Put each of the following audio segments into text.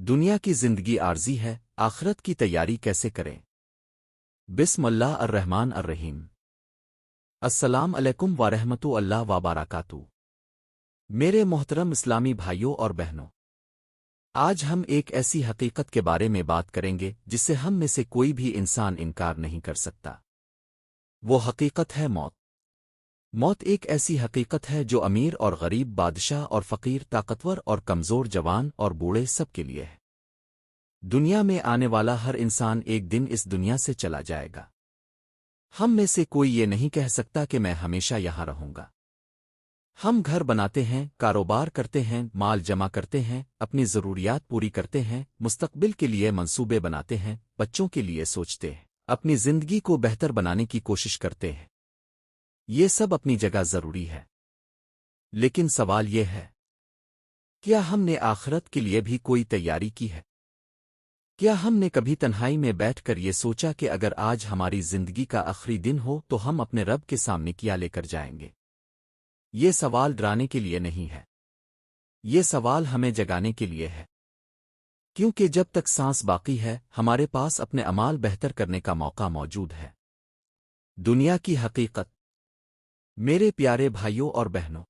دنیا کی زندگی عارضی ہے، آخرت کی تیاری کیسے کریں؟ بسم اللہ الرحمن الرحیم۔ السلام علیکم ورحمۃ اللہ وبرکاتہ۔ میرے محترم اسلامی بھائیوں اور بہنوں، آج ہم ایک ایسی حقیقت کے بارے میں بات کریں گے جس سے ہم میں سے کوئی بھی انسان انکار نہیں کر سکتا۔ وہ حقیقت ہے موت۔ موت ایک ایسی حقیقت ہے جو امیر اور غریب، بادشاہ اور فقیر، طاقتور اور کمزور، جوان اور بوڑھے سب کے لیے ہے۔ دنیا میں آنے والا ہر انسان ایک دن اس دنیا سے چلا جائے گا۔ ہم میں سے کوئی یہ نہیں کہہ سکتا کہ میں ہمیشہ یہاں رہوں گا۔ ہم گھر بناتے ہیں، کاروبار کرتے ہیں، مال جمع کرتے ہیں، اپنی ضروریات پوری کرتے ہیں، مستقبل کے لیے منصوبے بناتے ہیں، بچوں کے لیے سوچتے ہیں، اپنی زندگی کو بہتر بنانے کی کوشش کرتے ہیں۔ یہ سب اپنی جگہ ضروری ہے، لیکن سوال یہ ہے، کیا ہم نے آخرت کے لیے بھی کوئی تیاری کی ہے؟ کیا ہم نے کبھی تنہائی میں بیٹھ کر یہ سوچا کہ اگر آج ہماری زندگی کا آخری دن ہو تو ہم اپنے رب کے سامنے کیا لے کر جائیں گے؟ یہ سوال ڈرانے کے لیے نہیں ہے، یہ سوال ہمیں جگانے کے لیے ہے، کیونکہ جب تک سانس باقی ہے ہمارے پاس اپنے اعمال بہتر کرنے کا موقع موجود ہے۔ دنیا کی حقیقت۔ میرے پیارے بھائیوں اور بہنوں،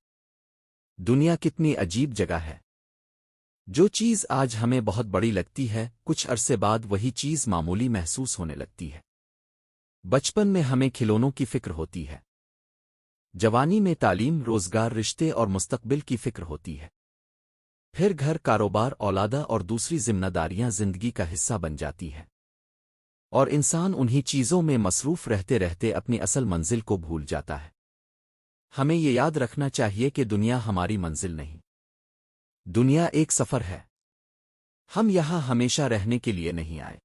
دنیا کتنی عجیب جگہ ہے۔ جو چیز آج ہمیں بہت بڑی لگتی ہے، کچھ عرصے بعد وہی چیز معمولی محسوس ہونے لگتی ہے۔ بچپن میں ہمیں کھلونوں کی فکر ہوتی ہے، جوانی میں تعلیم، روزگار، رشتے اور مستقبل کی فکر ہوتی ہے، پھر گھر، کاروبار، اولادہ اور دوسری ذمہ داریاں زندگی کا حصہ بن جاتی ہے، اور انسان انہی چیزوں میں مصروف رہتے رہتے اپنی اصل منزل کو بھول جاتا ہے۔ ہمیں یہ یاد رکھنا چاہیے کہ دنیا ہماری منزل نہیں، دنیا ایک سفر ہے۔ ہم یہاں ہمیشہ رہنے کے لیے نہیں آئے۔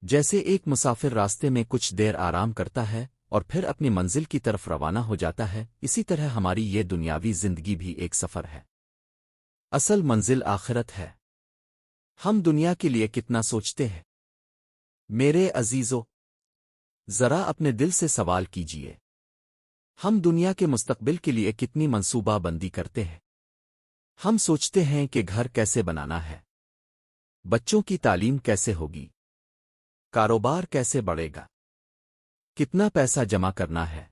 جیسے ایک مسافر راستے میں کچھ دیر آرام کرتا ہے اور پھر اپنی منزل کی طرف روانہ ہو جاتا ہے، اسی طرح ہماری یہ دنیاوی زندگی بھی ایک سفر ہے۔ اصل منزل آخرت ہے۔ ہم دنیا کے لیے کتنا سوچتے ہیں؟ میرے عزیزو، ذرا اپنے دل سے سوال کیجئے، ہم دنیا کے مستقبل کے لیے کتنی منصوبہ بندی کرتے ہیں؟ ہم سوچتے ہیں کہ گھر کیسے بنانا ہے، بچوں کی تعلیم کیسے ہوگی، کاروبار کیسے بڑھے گا، کتنا پیسہ جمع کرنا ہے،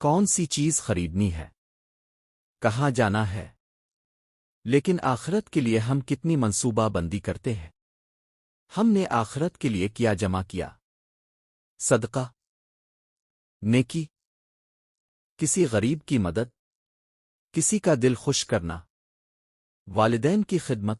کون سی چیز خریدنی ہے، کہاں جانا ہے۔ لیکن آخرت کے لیے ہم کتنی منصوبہ بندی کرتے ہیں؟ ہم نے آخرت کے لیے کیا جمع کیا؟ صدقہ، نیکی، کسی غریب کی مدد، کسی کا دل خوش کرنا، والدین کی خدمت،